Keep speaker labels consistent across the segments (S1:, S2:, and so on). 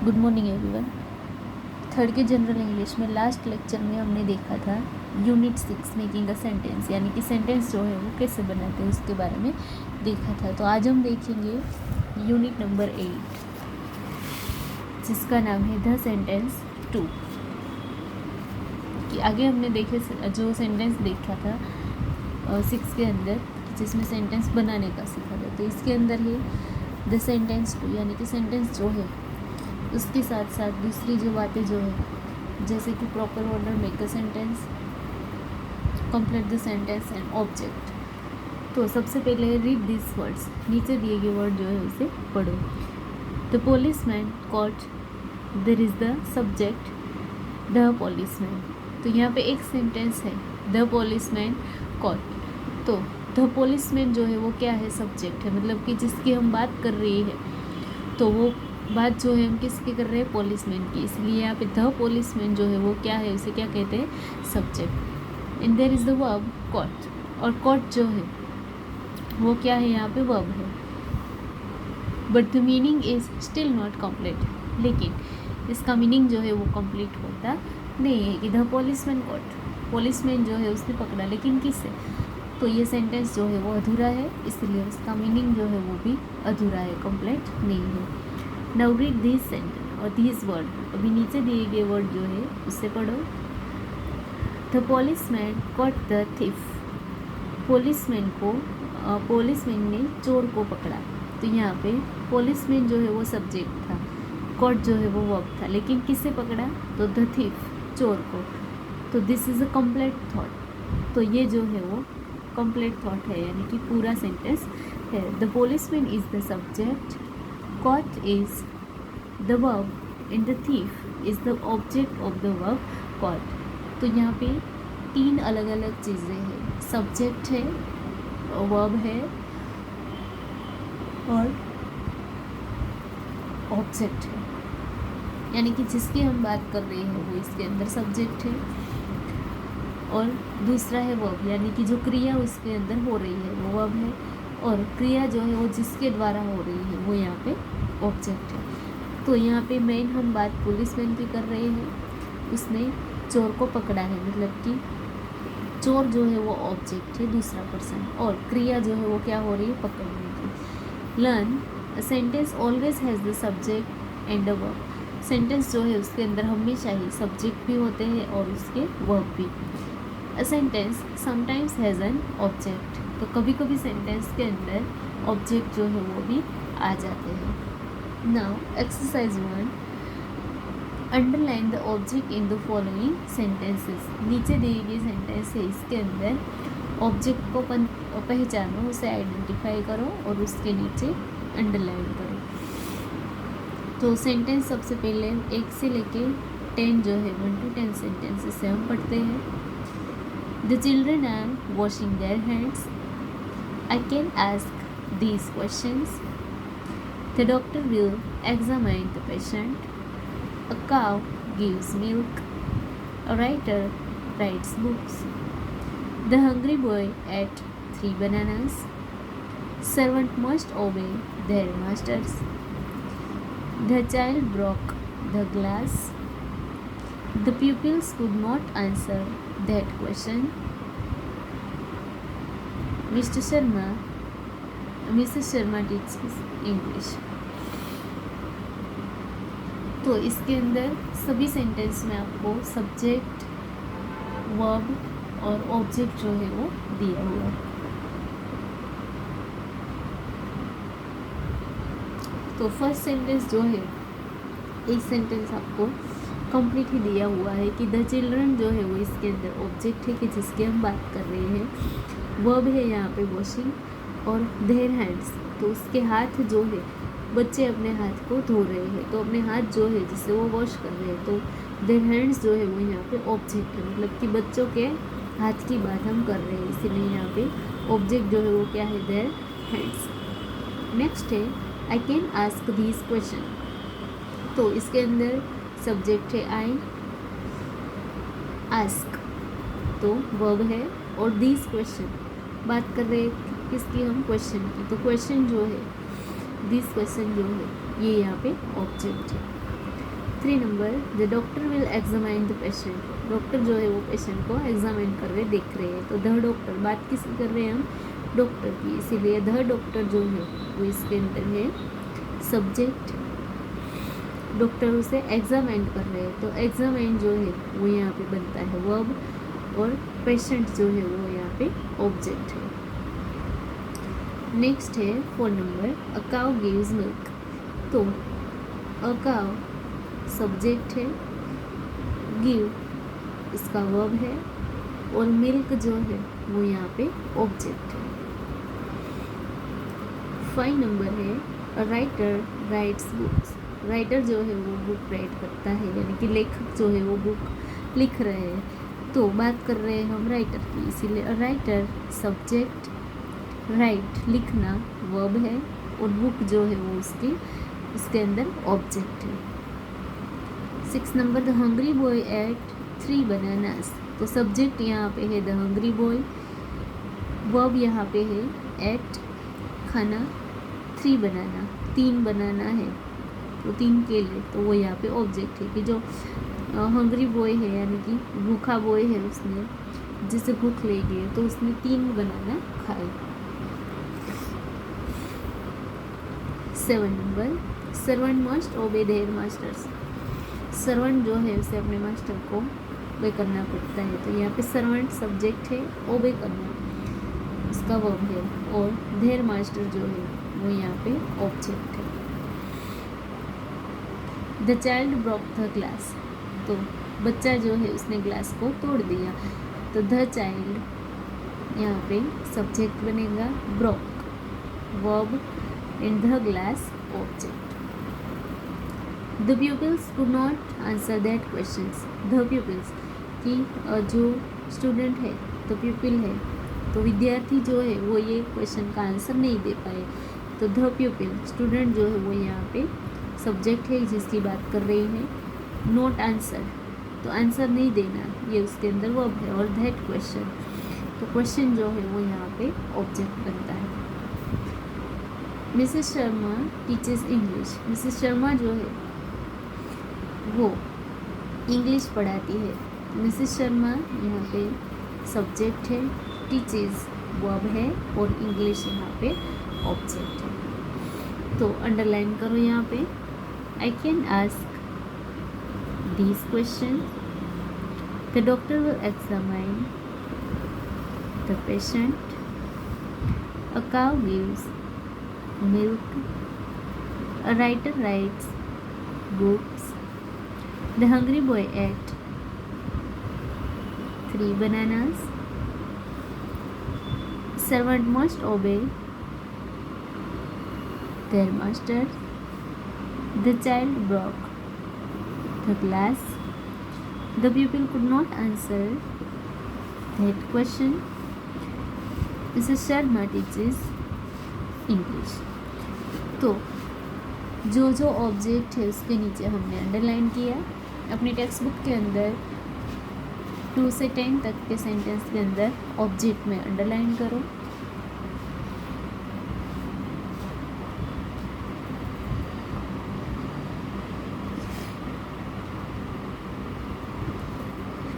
S1: Good morning everyone. Third के general English में last lecture में हमने देखा था यूनिट 6 मेकिंग अ सेंटेंस, यानी कि सेंटेंस जो है वो कैसे बनाते हैं उसके बारे में देखा था। तो आज हम देखेंगे यूनिट नंबर 8 जिसका नाम है द सेंटेंस 2। कि आगे हमने देखे जो सेंटेंस देखा था 6 के अंदर जिसमें सेंटेंस बनाने का सीखा था, तो इसके अंदर है द सेंटेंस 2, यानी कि सेंटेंस जो है उसके साथ साथ दूसरी जो बातें जो है जैसे कि proper order, make a sentence, complete the sentence and object. तो सबसे पहले रीड दिस वर्ड्स, नीचे दिए गए वर्ड जो है उसे पढ़ो। The policeman caught, there is the subject the policeman. तो यहाँ पे एक सेंटेंस है द पोलिसमैन कॉट, तो द पोलिसमैन जो है वो क्या है, सब्जेक्ट है, मतलब कि जिसकी हम बात कर रहे हैं, तो वो बात जो है हम किसकी कर रहे हैं, पुलिसमैन की, इसलिए यहाँ पे द पुलिसमैन जो है वो क्या है, उसे क्या कहते हैं, subject. And there is the verb caught, और कॉट जो है वो क्या है, यहाँ पे वर्ब है। But the meaning is still not complete, लेकिन इसका मीनिंग जो है वो कंप्लीट होता नहीं है कि द पुलिसमैन कॉट, पुलिसमैन जो है उसने पकड़ा, लेकिन किससे, तो ये सेंटेंस जो है वो अधूरा है, इसलिए उसका मीनिंग जो है वो भी अधूरा है, कंप्लीट नहीं है। नाउ रीड दिस सेंटेंस और दिस वर्ड, अभी नीचे दिए गए वर्ड जो है उससे पढ़ो। The policeman caught the thief, policeman ने चोर को पकड़ा। तो यहाँ पे पुलिसमैन जो है वो सब्जेक्ट था, कॉट जो है वो वर्ब था, लेकिन किससे पकड़ा, तो द थीफ, चोर को। तो this is a complete thought, तो ये जो है वो कंप्लीट थॉट है, यानी कि पूरा सेंटेंस है। The policeman is the subject, caught is the verb and the thief is the object of the verb caught। तो यहाँ पे तीन अलग अलग चीज़ें हैं, सब्जेक्ट है, वर्ब है और ऑब्जेक्ट है, यानी कि जिसकी हम बात कर रहे हैं वो इसके अंदर सब्जेक्ट है और दूसरा है वर्ब, यानी कि जो क्रिया उसके अंदर हो रही है वो वर्ब है, और क्रिया जो है वो जिसके द्वारा हो रही है वो यहाँ पे ऑब्जेक्ट है। तो यहाँ पे मेन हम बात पुलिसमैन की कर रहे हैं, उसने चोर को पकड़ा है, मतलब कि चोर जो है वो ऑब्जेक्ट है, दूसरा पर्सन, और क्रिया जो है वो क्या हो रही है, पकड़ने की। Learn a sentence always has the subject and a verb, sentence जो है उसके अंदर हमेशा ही सब्जेक्ट भी होते हैं और उसके वर्ब भी। A sentence sometimes has an object, तो कभी कभी सेंटेंस के अंदर ऑब्जेक्ट जो है वो भी आ जाते हैं। Now exercise 1, underline the object in the following sentences. नीचे दिए गए सेंटेंस है, इसके अंदर ऑब्जेक्ट को पहचानो, उसे आइडेंटिफाई करो और उसके नीचे अंडरलाइन करो। तो सेंटेंस सबसे पहले 1 से लेके 10 जो है 1 to 10 सेंटेंसेस से हम पढ़ते हैं। The children are washing their hands, I can ask these questions, the doctor will examine the patient, a cow gives milk, a writer writes books, the hungry boy ate 3 bananas, servant must obey their masters, the child broke the glass, the pupils could not answer that question, Mrs. Sharma teaches English। तो इसके अंदर सभी sentence में आपको subject, verb और object जो है वो दिया हुआ है। तो फर्स्ट सेंटेंस जो है, एक सेंटेंस आपको कंप्लीट ही दिया हुआ है कि द चिल्ड्रन जो है वो इसके अंदर ऑब्जेक्ट है कि जिसकी हम बात कर रहे हैं, वर्ब है यहाँ पे वॉशिंग, और देयर हैंड्स, तो उसके हाथ जो है, बच्चे अपने हाथ को धो रहे हैं, तो अपने हाथ जो है जिससे वो वॉश कर रहे हैं, तो देयर हैंड्स जो है वो यहाँ पे ऑब्जेक्ट है, मतलब कि बच्चों के हाथ की बात हम कर रहे हैं, इसीलिए यहाँ पे ऑब्जेक्ट जो है वो क्या है, देयर हैंड्स। नेक्स्ट है आई कैन आस्क दीज क्वेश्चन, तो इसके अंदर सब्जेक्ट है आई, आस्क तो वर्ब है, और दीज क्वेश्चन बात कर रहे हैं किसकी, हम क्वेश्चन की, तो क्वेश्चन जो है, दिस क्वेश्चन जो है ये यहाँ पे ऑब्जेक्ट है। 3 number, the doctor will examine the patient, doctor जो है वो पेशेंट को एग्जामाइन कर रहे देख रहे हैं। तो द डॉक्टर, बात किसकी कर रहे हैं हम, डॉक्टर की, इसीलिए द डॉक्टर जो है वो इसके अंदर है सब्जेक्ट। डॉक्टर उसे एग्जामाइन कर रहे हैं, तो एग्जामाइन जो है वो यहाँ पे बनता है वर्ब, और पेशेंट जो है वो यहाँ पे ऑब्जेक्ट है। नेक्स्ट है 4 number, a cow gives milk, तो अ काउ सब्जेक्ट है, गिव इसका वर्ब है, और मिल्क जो है वो यहाँ पे ऑब्जेक्ट है। 5 नंबर है, a writer writes books, writer जो है वो बुक राइट करता है, यानी कि लेखक जो है वो बुक लिख रहे हैं। तो बात कर रहे हैं हम राइटर की, इसीलिए अ राइटर सब्जेक्ट, राइट लिखना वर्ब है, और बुक जो है वो इसके अंदर ऑब्जेक्ट है। 6 number, the hungry boy eight 3 bananas, तो सब्जेक्ट यहाँ पे है द हंग्री बॉय, वर्ब यहाँ पे है एट खाना, 3 बनाना 3 बनाना है, तो 3 केले, तो वो यहाँ पे ऑब्जेक्ट है कि जो हंग्री बॉय है यानी कि भूखा बॉय है, उसने जिसे भूख लगी है तो उसने 3 बनाना खाए। 7 नंबर, सर्वेंट मस्ट ओबे देयर मास्टर्स, सर्वेंट जो है उसे अपने मास्टर को ओबे करना पड़ता है, तो यहाँ पे सर्वेंट सब्जेक्ट है, ओबे करना इसका वर्ब है, और देयर मास्टर जो है वो यहाँ पे ऑब्जेक्ट है। The child broke the glass, तो बच्चा जो है उसने ग्लास को तोड़ दिया, तो द चाइल्ड यहाँ पे सब्जेक्ट बनेगा, broke verb, and the glass object. The pupils could not answer that questions, the pupils की जो स्टूडेंट है तो प्यूपिल है, तो विद्यार्थी जो है वो ये क्वेश्चन का आंसर नहीं दे पाए, तो द प्यूपिल स्टूडेंट जो है वो यहाँ पे सब्जेक्ट है जिसकी बात कर रही है। नॉट आंसर, तो आंसर नहीं देना, ये उसके अंदर वर्ब है, और दैट क्वेश्चन, तो क्वेश्चन जो है वो यहाँ पे ऑब्जेक्ट बनता है। Mrs Sharma teaches English, Mrs Sharma जो है वो इंग्लिश पढ़ाती है, मिसेस शर्मा यहाँ पे सब्जेक्ट है, टीचेस वर्ब है, और इंग्लिश यहाँ पे ऑब्जेक्ट है। तो अंडरलाइन करो यहाँ पे, आई can ask these questions, the doctor will examine the patient, a cow gives milk, a writer writes books, the hungry boy ate 3 bananas, servant must obey their master, the child broke the glass, the pupil could not answer that question, Mrs. Sharma teaches English। तो जो object है उसके नीचे हमने underline किया। अपनी text book के अंदर 2 से 10 तक के सेंटेंस के अंदर ऑब्जेक्ट में अंडरलाइन करो।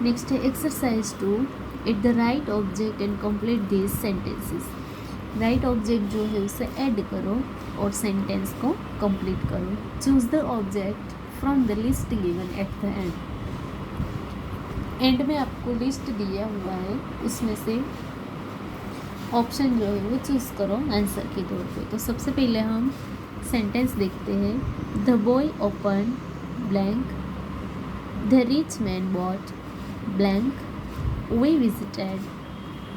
S1: नेक्स्ट है exercise 2, it the right object and complete this sentences. Right object जो है उसे ऐड करो और सेंटेंस को कंप्लीट करो। Choose the object from the list given at the end. And में आपको लिस्ट दिया हुआ है, उसमें से ऑप्शन जो है वो चूज़ करो आंसर के तौर पे। तो सबसे पहले हम सेंटेंस देखते हैं। The boy open blank, the rich man bot blank, we visited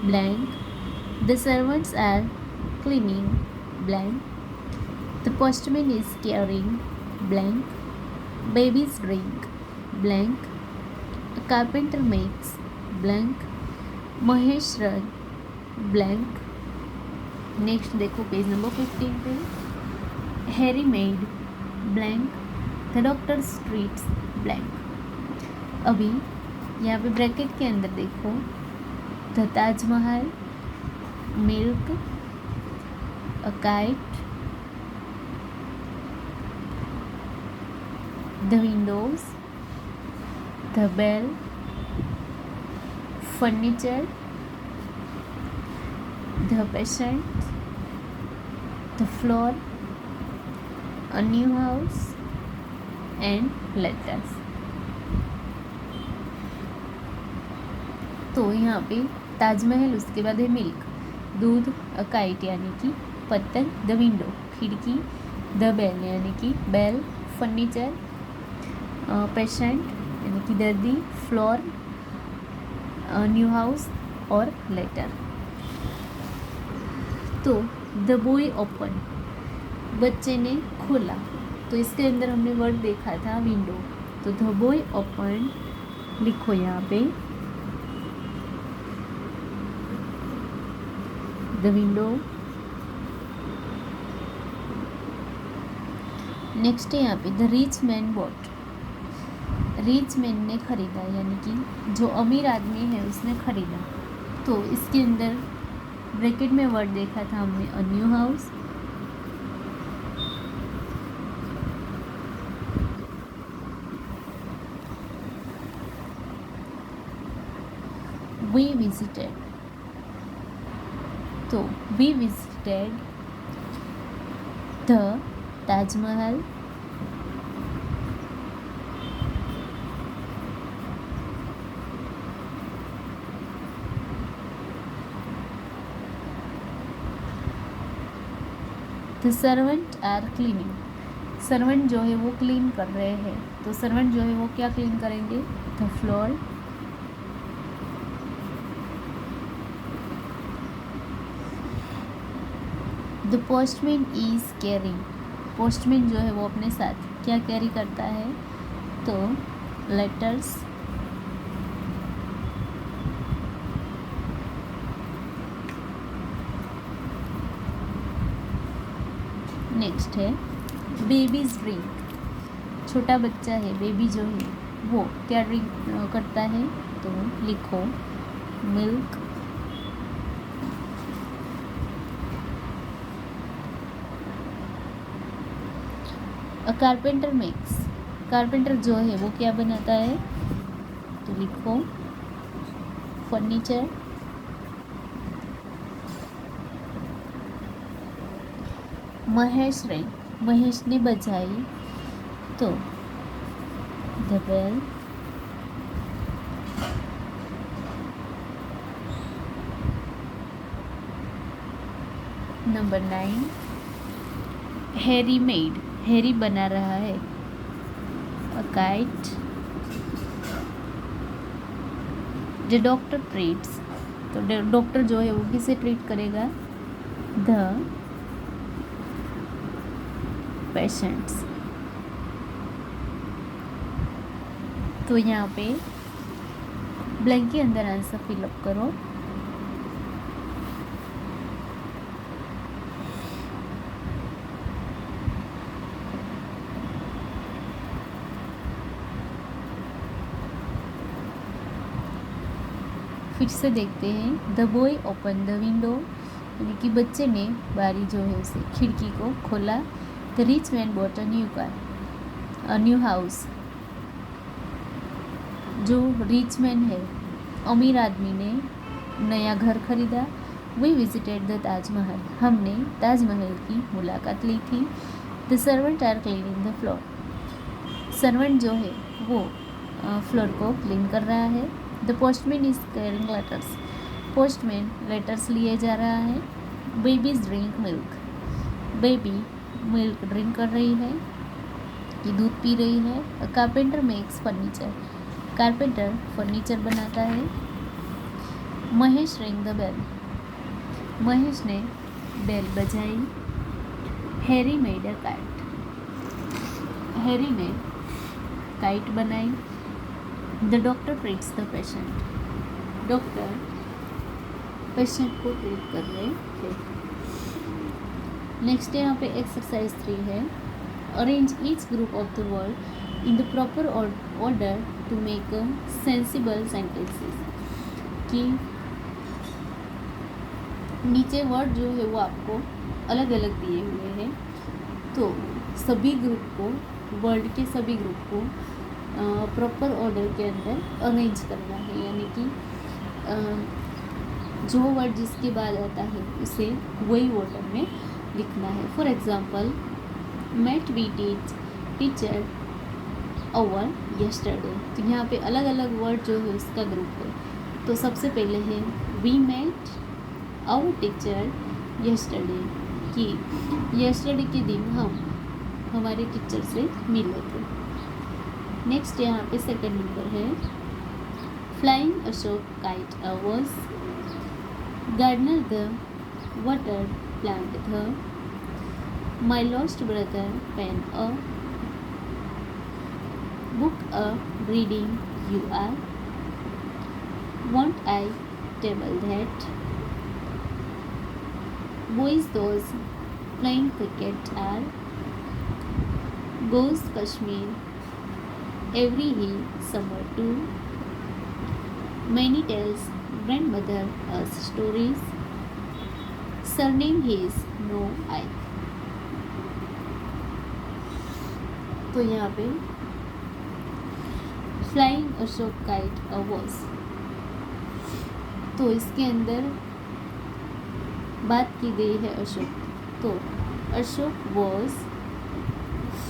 S1: blank, the servants are cleaning blank, the postman is carrying blank, babies drink blank, a carpenter makes blank, Mahesh run blank। Next देखो page number 15 पे, Harry made blank, the doctor treats blank. अभी यहाँ पे bracket के अंदर देखो, the Taj Mahal, milk, a kite, the windows, the bell, furniture, the patient, the floor, a new house and letters. तो यहाँ पे ताजमहल, उसके बाद है मिल्क, दूध, अ काइट यानी कि पत्तल, द विंडो खिड़की, द बेल यानी कि बेल, फर्नीचर, पेशेंट यानी कि दर्दी, फ्लोर, न्यू हाउस और लेटर. तो द बॉय ओपन, बच्चे ने खोला. तो इसके अंदर हमने वर्ड देखा था विंडो. तो द बॉय ओपन लिखो यहाँ पे द विंडो. नेक्स्ट है यहाँ पे the rich man bot. Rich man ने खरीदा यानी कि जो अमीर आदमी है उसने खरीदा. तो इसके अंदर ब्रैकेट में वर्ड देखा था हमने a new house. We visited. तो we visited the Taj Mahal, the servant are cleaning. Servant जो है वो क्लीन कर रहे हैं. तो सर्वेंट जो है वो क्या क्लीन करेंगे? The floor. The postman is carrying. Postman जो है वो अपने साथ क्या कैरी करता है? तो लेटर्स. नेक्स्ट है बेबीज ड्रिंक. छोटा बच्चा है, बेबी जो है वो क्या ड्रिंक करता है? तो लिखो मिल्क. अ कारपेंटर मेक्स. कारपेंटर जो है वो क्या बनाता है? तो लिखो फर्नीचर. महेश रैंग. महेश ने बजाई. तो the bell. Number 9 Harry made. Harry बना रहा है a kite. The doctor treats. तो डॉक्टर जो है वो किसे ट्रीट करेगा? The patients. तो यहाँ पे ब्लैंक के अंदर आंसर फिलअप करो. फिर से देखते हैं. The boy open the window यानी कि बच्चे ने बारी जो है उसे खिड़की को खोला. The rich man bought a new car, a new house. जो रिच मैन है, अमीर आदमी ने नया घर खरीदा. We visited the Taj Mahal. हमने ताजमहल की मुलाकात ली थी. The servant are cleaning the floor. Servant जो है वो फ्लोर को क्लीन कर रहा है. The postman is carrying letters. Postman letters लिए जा रहा है. Babies drink milk. Baby milk drink कर रही है, ये दूध पी रही है. Carpenter makes furniture. Carpenter furniture बनाता है. Mahesh ring the bell. Mahesh ने बेल बजाई. Harry made a kite. Harry ने काइट बनाई. The doctor treats the patient. Doctor patient को ट्रीट कर रहे थे. नेक्स्ट यहाँ पे एक्सरसाइज 3 है. Arrange each group of the word in the proper order to make sensible sentences. कि नीचे वर्ड जो है वो आपको अलग अलग दिए हुए हैं. तो सभी ग्रुप को वर्ड के सभी ग्रुप को प्रॉपर ऑर्डर के अंदर अरेंज करना है, यानी कि जो वर्ड जिसके बाद आता है उसे वही ऑर्डर में लिखना है। For example, met we teacher our yesterday, तो यहाँ पे अलग अलग वर्ड जो है उसका ग्रुप है। तो सबसे पहले है we met our teacher yesterday, कि यस्टरडे के दिन हम हमारे टीचर से मिले थे। नेक्स्ट यहाँ पे सेकंड नंबर है flying Ashok kite was gardener the water plant the my lost brother pen a book a reading you are want I table that boys those playing cricket are goes Kashmir every summer too. Many tells grandmother us stories. Surname his no I. तो यहाँ पे flying Ashok kite was, तो इसके अंदर बात की गई है अशोक। तो Ashok was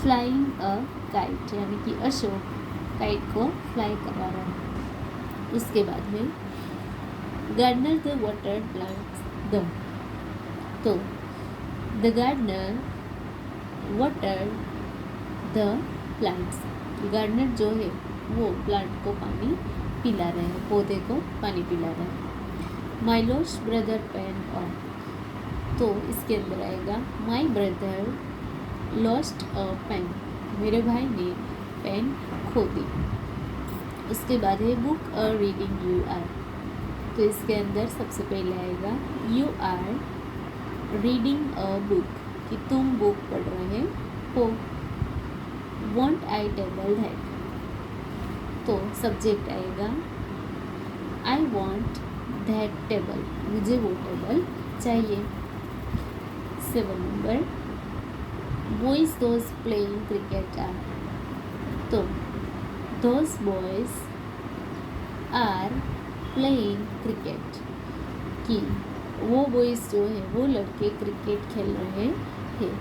S1: flying a kite, यानी कि अशोक काइट को फ्लाई करा रहा है। उसके बाद में gardener the water plants the, तो the gardener water the plants, gardener जो है वो प्लांट को पानी पिला रहे हैं, पौधे को पानी पिला रहे हैं। My lost brother pen on, तो इसके अंदर आएगा my brother lost a pen, मेरे भाई ने पेन खो दी। उसके बाद है book a reading you are, तो इसके अंदर सबसे पहले आएगा you are reading a book, कि तुम बुक पढ़ रहे हो। वॉन्ट आई टेबल दैट, तो सब्जेक्ट आएगा आई वॉन्ट दैट टेबल, मुझे वो टेबल चाहिए। 7 number boys those playing cricket are, तो those boys are playing cricket, कि वो बॉयज़ जो है वो लड़के क्रिकेट खेल रहे हैं।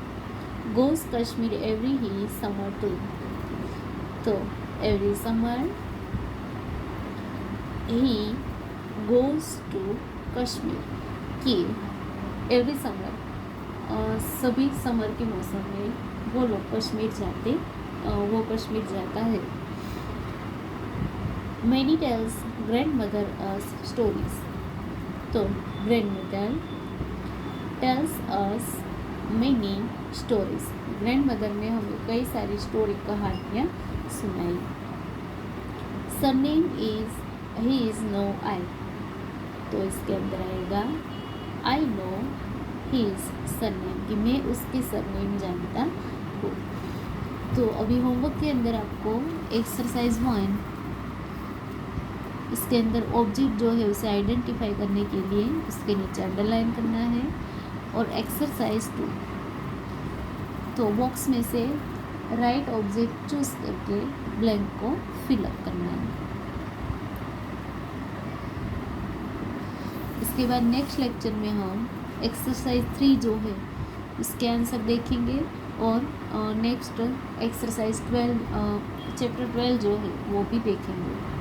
S1: goes Kashmir every summer too, तो every summer he goes to Kashmir, कि every summer सभी समर के मौसम में वो लोग कश्मीर जाता है। Many tells grand mother us stories, तो grand mother tells us many stories, grand mother ने हमें कई सारी स्टोरी कहानियाँ सुनाई। Surname is he is no I, तो इसके अंदर आएगा आई नो हीज सरनेम, कि मैं उसके सरनेम जानता हूँ। तो अभी होमवर्क के अंदर आपको एक्सरसाइज 1, इसके अंदर ऑब्जेक्ट जो है उसे आइडेंटिफाई करने के लिए उसके नीचे अंडरलाइन करना है। और एक्सरसाइज 2, तो बॉक्स में से राइट ऑब्जेक्ट चूज करके ब्लैंक को फिलअप करना है। इसके बाद नेक्स्ट लेक्चर में हम एक्सरसाइज 3 जो है इसके आंसर देखेंगे, और नेक्स्ट एक्सरसाइज 12 चैप्टर 12 जो है वो भी देखेंगे।